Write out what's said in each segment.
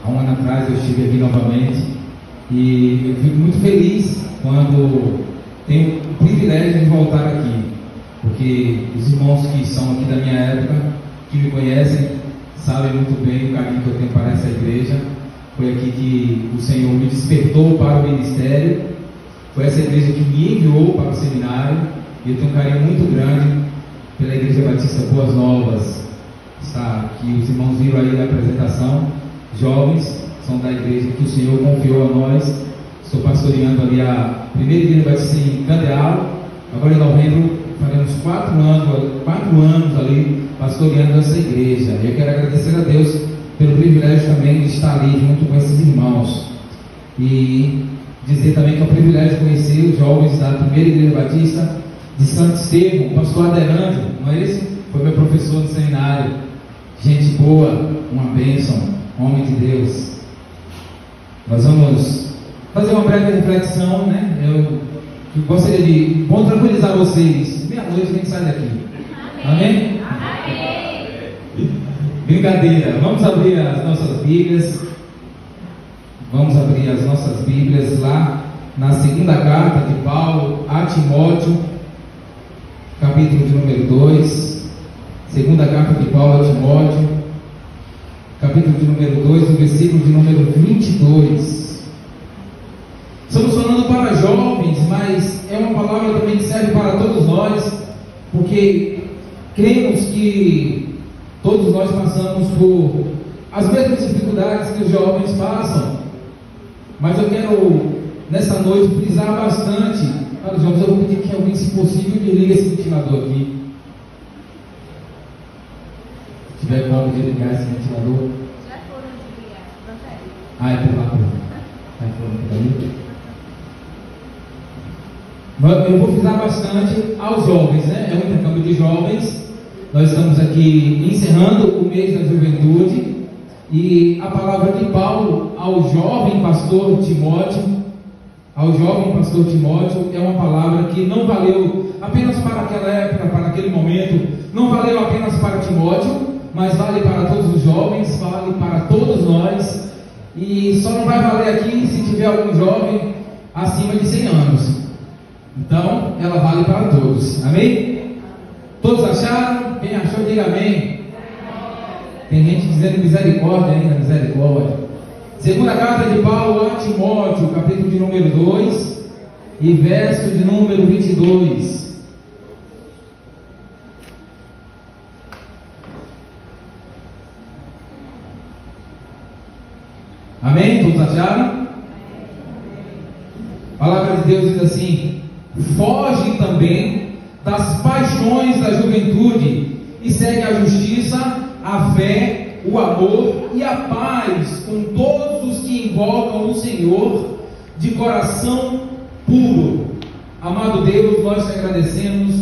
há um ano atrás eu estive aqui novamente e eu fico muito feliz quando tenho o privilégio de voltar aqui, porque os irmãos que são aqui da minha época, que me conhecem, sabem muito bem o caminho que eu tenho para essa igreja. Foi aqui que o Senhor me despertou para o ministério, foi essa igreja que me enviou para o seminário, e eu tenho um carinho muito grande pela Igreja Batista Boas Novas. Que os irmãos viram aí na apresentação, jovens, são da igreja que o Senhor confiou a nós. Estou pastoreando ali a primeira igreja batista em Candeal. Agora em novembro faremos 4 anos ali pastoreando essa igreja. Eu quero agradecer a Deus pelo privilégio também de estar ali junto com esses irmãos, e dizer também que é um privilégio conhecer os jovens da primeira igreja batista de Santo Estevão. O pastor Aderando, não é esse? Foi meu professor no seminário, gente boa, uma bênção, homem de Deus. Nós vamos fazer uma breve reflexão, né? Eu gostaria de tranquilizar vocês. Meia-noite a gente sai daqui. Amém? Amém? Brincadeira. Vamos abrir as nossas Bíblias. Vamos abrir as nossas Bíblias lá na segunda carta de Paulo a Timóteo, capítulo de número 2. Segunda carta de Paulo a Timóteo, capítulo de número 2, o versículo de número 22. Estamos falando para jovens, mas é uma palavra também que serve para todos nós, porque cremos que todos nós passamos por as mesmas dificuldades que os jovens passam. Mas eu quero, nessa noite, frisar bastante para os jovens. Eu vou pedir que alguém, se possível, me ligue esse ventilador aqui. Se tiver como de ligar esse ventilador. Já foram desligar, prefere? É por lá, por lá. Eu vou frisar bastante aos jovens, né? É um intercâmbio de jovens. Nós estamos aqui encerrando o mês da juventude, e a palavra de Paulo ao jovem pastor Timóteo, é uma palavra que não valeu apenas para aquela época, para aquele momento, não valeu apenas para Timóteo, mas vale para todos os jovens, vale para todos nós, e só não vai valer aqui se tiver algum jovem acima de 100 anos. Então, ela vale para todos. Amém? Todos acharam? Quem achou, diga amém. Tem gente dizendo misericórdia ainda, misericórdia. Segunda carta de Paulo a Timóteo, capítulo de número 2 e verso de número 22. Amém? Todos acharam? A palavra de Deus diz assim: foge também das paixões da juventude e segue a justiça, a fé, o amor e a paz com todos os que invocam o Senhor de coração puro. Amado Deus, nós te agradecemos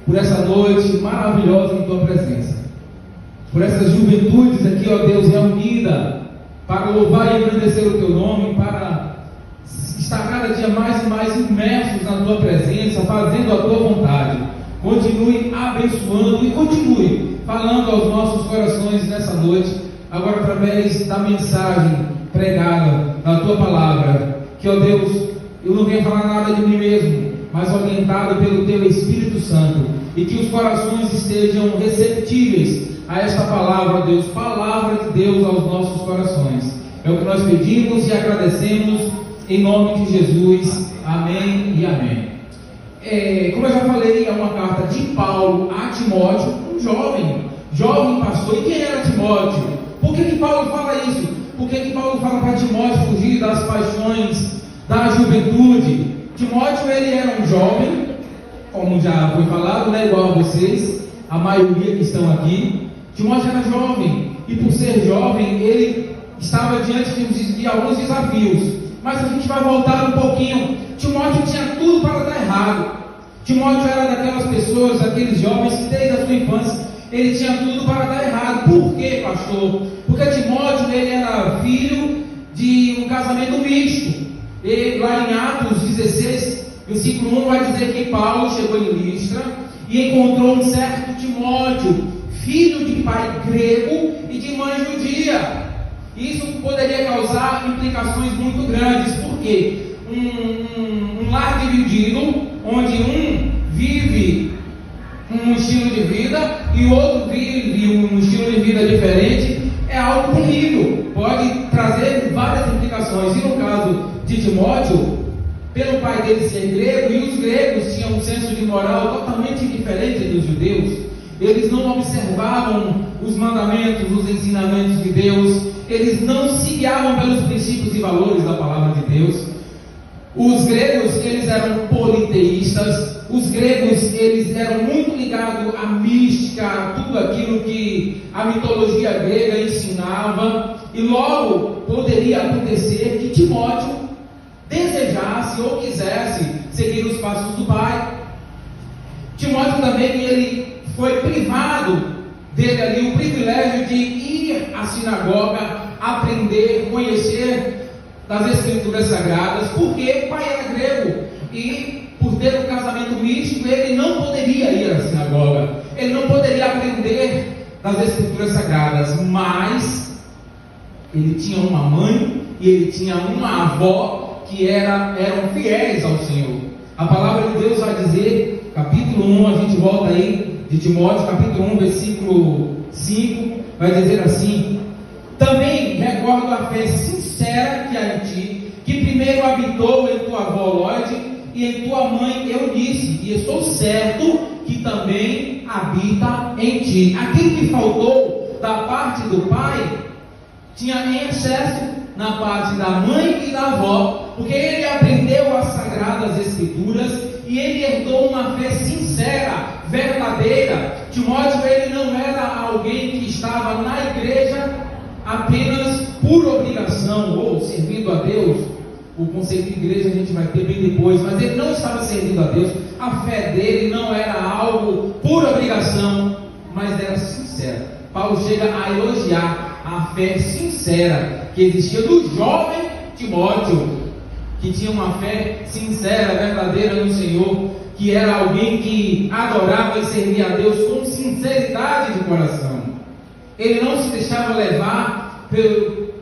por essa noite maravilhosa em tua presença, por essas juventudes aqui, ó Deus, reunida para louvar e engrandecer o teu nome, para estar cada dia mais e mais imersos na tua presença, fazendo a tua vontade. Continue abençoando e continue falando aos nossos corações nessa noite, agora através da mensagem pregada na tua palavra. Que, ó Deus, eu não venha falar nada de mim mesmo, mas orientado pelo teu Espírito Santo, e que os corações estejam receptíveis a esta palavra, ó Deus, palavra de Deus aos nossos corações. É o que nós pedimos e agradecemos em nome de Jesus. Amém e amém. Como eu já falei, é uma carta de Paulo a Timóteo, um jovem pastor. E quem era Timóteo? Por que Paulo fala isso? Por que Paulo fala para Timóteo fugir das paixões da juventude? Timóteo, ele era um jovem, como já foi falado, né, igual a vocês, a maioria que estão aqui. Timóteo era jovem, e por ser jovem, ele estava diante de alguns desafios. Mas a gente vai voltar um pouquinho. Timóteo tinha tudo para dar errado. Timóteo era daquelas pessoas, daqueles jovens que desde a sua infância ele tinha tudo para dar errado. Por quê, pastor? Porque Timóteo, ele era filho de um casamento misto. E lá em Atos 16, versículo 1, vai dizer que Paulo chegou em Listra e encontrou um certo Timóteo, filho de pai grego e de mãe judia. Isso poderia causar implicações muito grandes, porque um lar dividido, onde um vive um estilo de vida e o outro vive um estilo de vida diferente, é algo terrível, pode trazer várias implicações. E no caso de Timóteo, pelo pai dele ser grego, e os gregos tinham um senso de moral totalmente diferente dos judeus, eles não observavam os mandamentos, os ensinamentos de Deus, eles não se guiavam pelos princípios e valores da palavra de Deus. Os gregos, eles eram politeístas, os gregos, eles eram muito ligados à mística, a tudo aquilo que a mitologia grega ensinava, e logo poderia acontecer que Timóteo desejasse ou quisesse seguir os passos do pai. Timóteo também, ele foi privado dele ali o privilégio de ir à sinagoga, aprender, conhecer das Escrituras Sagradas, porque o pai era grego e por ter um casamento místico ele não poderia ir à sinagoga, ele não poderia aprender das Escrituras Sagradas, mas ele tinha uma mãe e ele tinha uma avó que eram fiéis ao Senhor. A palavra de Deus vai dizer, capítulo 1, a gente volta aí de Timóteo, capítulo 1, versículo 5, vai dizer assim: também recordo a fé sincera que há em ti, que primeiro habitou em tua avó Lóide e em tua mãe Eunice, e estou certo que também habita em ti. Aquilo que faltou da parte do pai, tinha em excesso na parte da mãe e da avó, porque ele aprendeu as Sagradas Escrituras e ele herdou uma fé sincera, verdadeira. Timóteo, ele não era alguém que estava na igreja apenas por obrigação ou servindo a Deus. O conceito de igreja a gente vai ter bem depois, mas ele não estava servindo a Deus. A fé dele não era algo por obrigação, mas era sincera. Paulo chega a elogiar a fé sincera que existia do jovem Timóteo, que tinha uma fé sincera, verdadeira no Senhor, que era alguém que adorava e servia a Deus com sinceridade de coração. Ele não se deixava levar pelo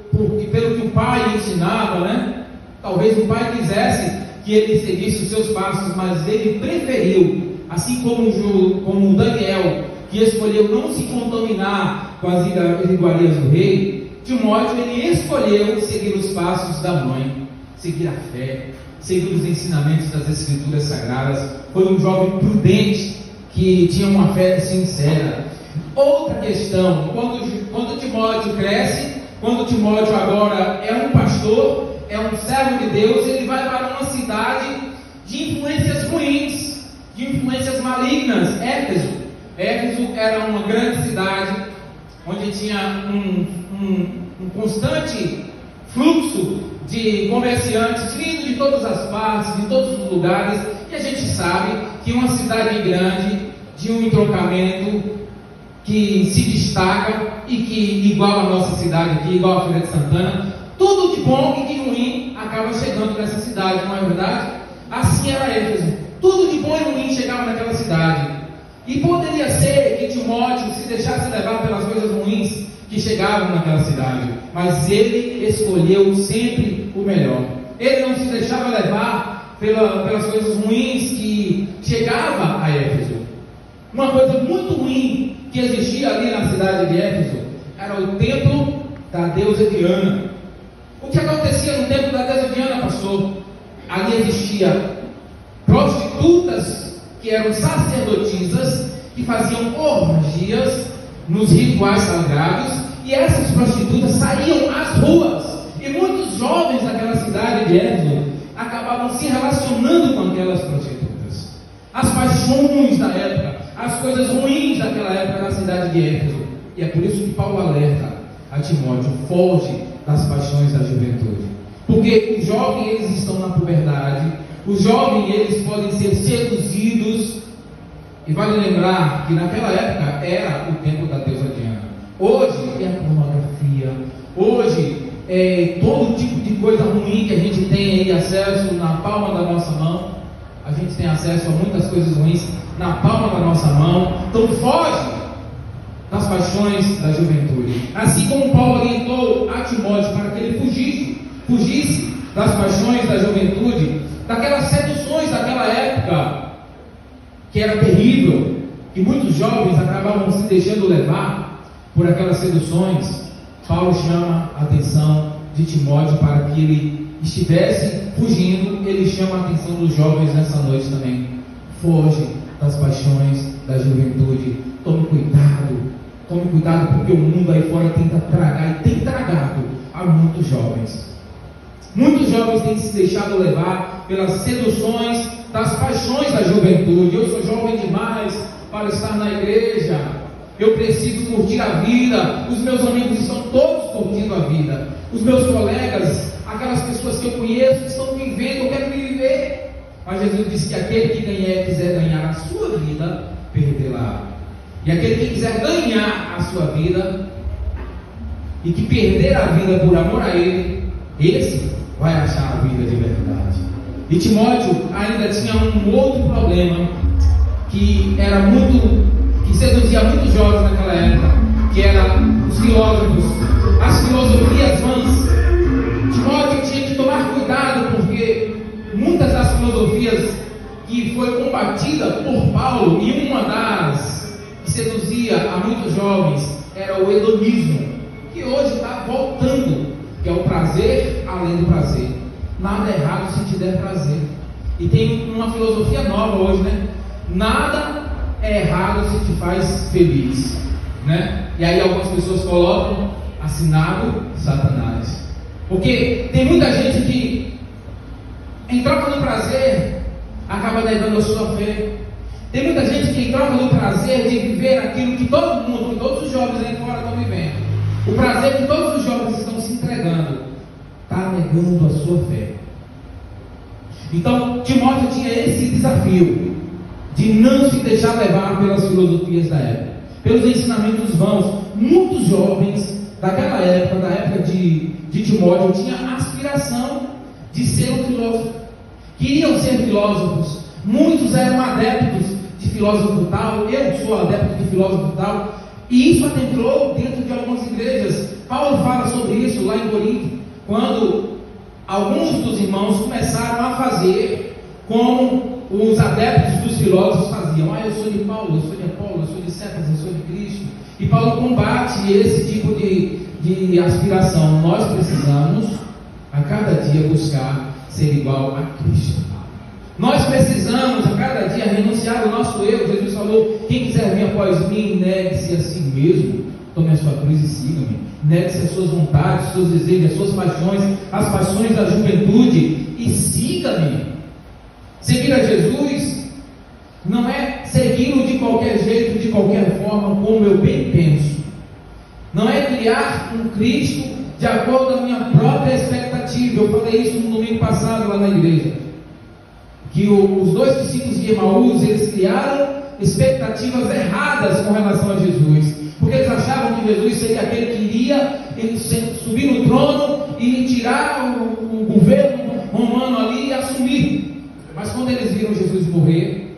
que o pai ensinava, né? Talvez o pai quisesse que ele seguisse os seus passos, mas ele preferiu, assim como Daniel, que escolheu não se contaminar com as iguarias do rei, Timóteo, ele escolheu seguir os passos da mãe, seguir a fé, seguir os ensinamentos das Escrituras Sagradas. Foi um jovem prudente, que tinha uma fé sincera. Outra questão, quando Timóteo cresce, quando Timóteo agora é um pastor, é um servo de Deus, ele vai para uma cidade de influências ruins, de influências malignas, Éfeso. Éfeso era uma grande cidade, onde tinha um constante fluxo de comerciantes vindo de todas as partes, de todos os lugares, e a gente sabe que uma cidade grande, de um entroncamento que se destaca e que, igual a nossa cidade aqui, igual a Feira de Santana, tudo de bom e de ruim acaba chegando nessa cidade, não é verdade? Assim era Éfeso, tudo de bom e ruim chegava naquela cidade. E poderia ser que Timóteo se deixasse levar pelas coisas ruins que chegavam naquela cidade, mas ele escolheu sempre o melhor. Ele não se deixava levar pelas coisas ruins que chegavam a Éfeso. Uma coisa muito ruim que existia ali na cidade de Éfeso era o templo da deusa Diana. O que acontecia no templo da deusa Diana, pastor? Ali existia prostitutas que eram sacerdotisas, que faziam orgias nos rituais sagrados, e essas prostitutas saíam às ruas, e muitos jovens daquela cidade de Éfeso acabavam se relacionando com aquelas prostitutas. As paixões da época, as coisas ruins daquela época na cidade de Éfeso. E é por isso que Paulo alerta a Timóteo: foge das paixões da juventude, porque os jovens, eles estão na puberdade, os jovens, eles podem ser seduzidos. E vale lembrar que naquela época era o tempo da deusa Diana. Hoje é a pornografia, hoje é todo tipo de coisa ruim que a gente tem aí acesso na palma da nossa mão. A gente tem acesso a muitas coisas ruins na palma da nossa mão. Então foge da das paixões da juventude. Assim como Paulo orientou a Timóteo para que ele fugisse das paixões da juventude, daquelas seduções daquela época, que era terrível, que muitos jovens acabavam se deixando levar por aquelas seduções. Paulo chama a atenção de Timóteo para que ele estivesse fugindo. Ele chama a atenção dos jovens nessa noite também. Foge das paixões da juventude. Tome cuidado, porque o mundo aí fora tenta tragar e tem tragado a muitos jovens. Muitos jovens têm se deixado levar pelas seduções das paixões da juventude. Eu sou jovem demais para estar na igreja, eu preciso curtir a vida, os meus amigos estão todos curtindo a vida, os meus colegas, aquelas pessoas que eu conheço estão vivendo, eu quero me viver. Mas Jesus disse que aquele que quiser ganhar a sua vida, perdê-la. E aquele que quiser ganhar a sua vida e que perder a vida por amor a ele, esse vai achar a vida de verdade. E Timóteo ainda tinha um outro problema que seduzia muitos jovens naquela época, que eram os filósofos, as filosofias vãs. Timóteo tinha que tomar cuidado, porque muitas das filosofias que foi combatida por Paulo, e uma das que seduzia a muitos jovens era o hedonismo, que hoje está voltando, que é o prazer além do prazer. Nada é errado se te der prazer. E tem uma filosofia nova hoje, né? Nada é errado se te faz feliz, né? E aí algumas pessoas colocam assinado Satanás, porque tem muita gente que em troca do prazer acaba negando a sua fé. Tem muita gente que em troca do prazer de viver aquilo que todo mundo, todos os jovens aí fora estão vivendo, o prazer que todos os jovens estão se entregando, está negando a sua fé. Então Timóteo tinha esse desafio de não se deixar levar pelas filosofias da época, pelos ensinamentos vãos. Muitos jovens daquela época, da época de Timóteo, tinham a aspiração de ser um filósofo, queriam ser filósofos. Muitos eram adeptos de filósofo tal, eu sou adepto de filósofo tal, e isso adentrou dentro de algumas igrejas. Paulo fala sobre isso lá em Corinto, quando alguns dos irmãos começaram a fazer como os adeptos dos filósofos faziam. Eu sou de Paulo, eu sou de Apolo, eu sou de Cefas, eu sou de Cristo. E Paulo combate esse tipo de aspiração. Nós precisamos a cada dia buscar ser igual a Cristo. Nós precisamos a cada dia renunciar ao nosso eu. Jesus falou: quem quiser vir após mim, negue-se a si mesmo, tome a sua cruz e siga-me. Negue-se as suas vontades, os seus desejos, as suas paixões, as paixões da juventude, e siga-me. Seguir a Jesus não é segui-lo de qualquer jeito, de qualquer forma, como eu bem penso. Não é criar um Cristo de acordo com a minha própria expectativa. Eu falei isso no domingo passado lá na igreja, que os dois discípulos de Emaús, eles criaram expectativas erradas com relação a Jesus, porque eles achavam que Jesus seria aquele que iria subir no trono e tirar o governo romano ali e assumir. Mas quando eles viram Jesus morrer,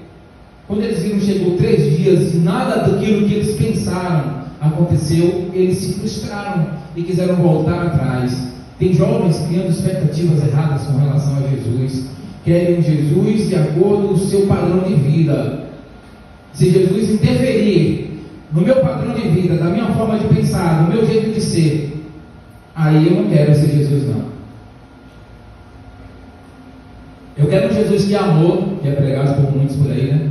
quando eles viram chegou 3 dias e nada daquilo que eles pensaram aconteceu, eles se frustraram e quiseram voltar atrás. Tem jovens criando expectativas erradas com relação a Jesus, querem Jesus de acordo com o seu padrão de vida. Se Jesus interferir no meu padrão de vida, da minha forma de pensar, no meu jeito de ser, aí eu não quero ser Jesus não. Eu quero um Jesus que é amor, que é pregado por muitos por aí, né?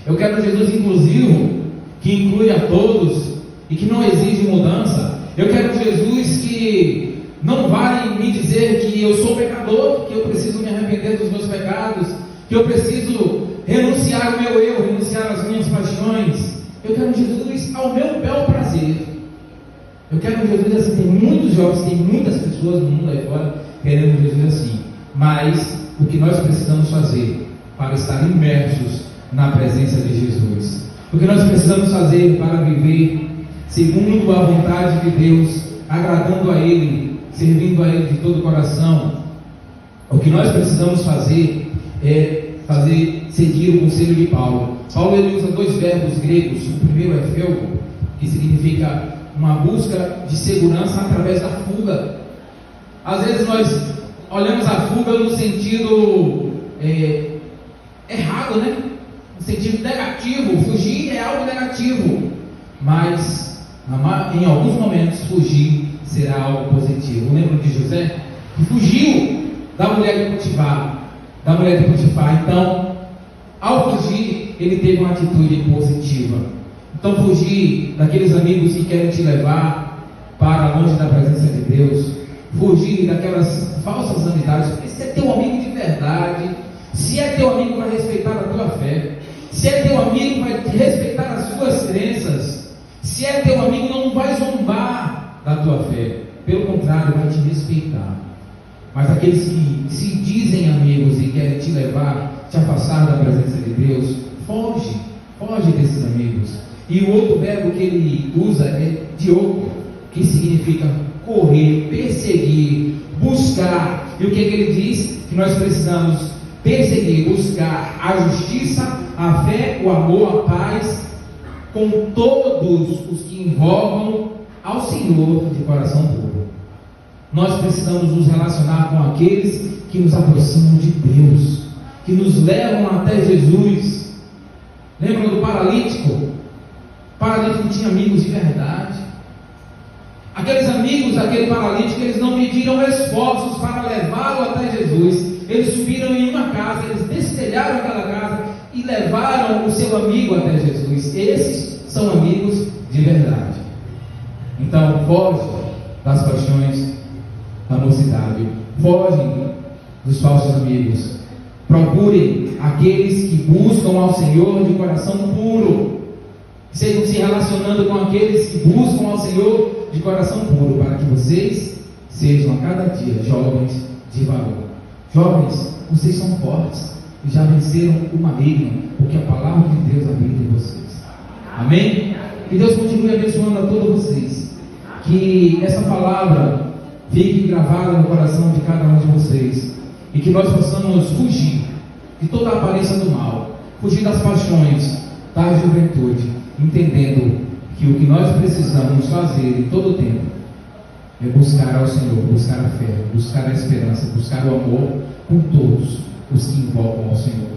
Eu quero um Jesus inclusivo, que inclui a todos e que não exige mudança. Eu quero um Jesus que não vai me dizer que eu sou pecador, que eu preciso me arrepender dos meus pecados, que eu preciso renunciar ao meu eu, renunciar às minhas paixões. Eu quero um Jesus ao meu bel prazer. Eu quero um Jesus assim. Tem muitos jovens, tem muitas pessoas no mundo aí fora querendo um Jesus assim. Mas o que nós precisamos fazer para estar imersos na presença de Jesus, o que nós precisamos fazer para viver segundo a vontade de Deus, agradando a Ele, servindo a Ele de todo o coração, o que nós precisamos fazer é seguir o conselho de Paulo. Paulo ele usa 2 verbos gregos. O primeiro é felgo, que significa uma busca de segurança através da fuga. Às vezes nós olhamos a fuga no sentido errado, né? No sentido negativo. Fugir é algo negativo, mas em alguns momentos fugir será algo positivo. Eu lembro de José, que fugiu da mulher de Potifar. Então, ao fugir, ele teve uma atitude positiva. Então, fugir daqueles amigos que querem te levar para longe da presença de Deus, fugir daquelas falsas amizades, porque se é teu amigo de verdade, se é teu amigo vai respeitar a tua fé, se é teu amigo vai respeitar as suas crenças, se é teu amigo não vai zombar da tua fé, pelo contrário, vai te respeitar. Mas aqueles que se dizem amigos e querem te levar, te afastar da presença de Deus, foge desses amigos. E o outro verbo que ele usa é diogo, que significa correr, perseguir, buscar. E o que ele diz? Que nós precisamos perseguir, buscar a justiça, a fé, o amor, a paz, com todos os que invocam ao Senhor de coração puro. Nós precisamos nos relacionar com aqueles que nos aproximam de Deus, que nos levam até Jesus. Lembra do paralítico? O paralítico tinha amigos de verdade. Aqueles amigos daquele paralítico, eles não mediram esforços para levá-lo até Jesus. Eles subiram em uma casa, eles destelharam aquela casa e levaram o seu amigo até Jesus. Esses são amigos de verdade. Então, foge das paixões da mocidade, fogem dos falsos amigos. Procurem aqueles que buscam ao Senhor de coração puro. Sejam se relacionando com aqueles que buscam ao Senhor de coração puro, para que vocês sejam a cada dia jovens de valor. Jovens, vocês são fortes e já venceram o maligno, porque a palavra de Deus habita em vocês. Amém? Que Deus continue abençoando a todos vocês. Que essa palavra fique gravada no coração de cada um de vocês. E que nós possamos fugir de toda a aparência do mal, fugir das paixões da juventude, entendendo que o que nós precisamos fazer em todo o tempo é buscar ao Senhor, buscar a fé, buscar a esperança, buscar o amor com todos os que invocam ao Senhor.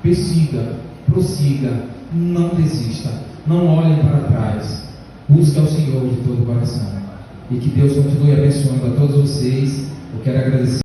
Persiga, prossiga, não desista, não olhem para trás, busque ao Senhor de todo o coração. E que Deus continue abençoando a todos vocês. Eu quero agradecer.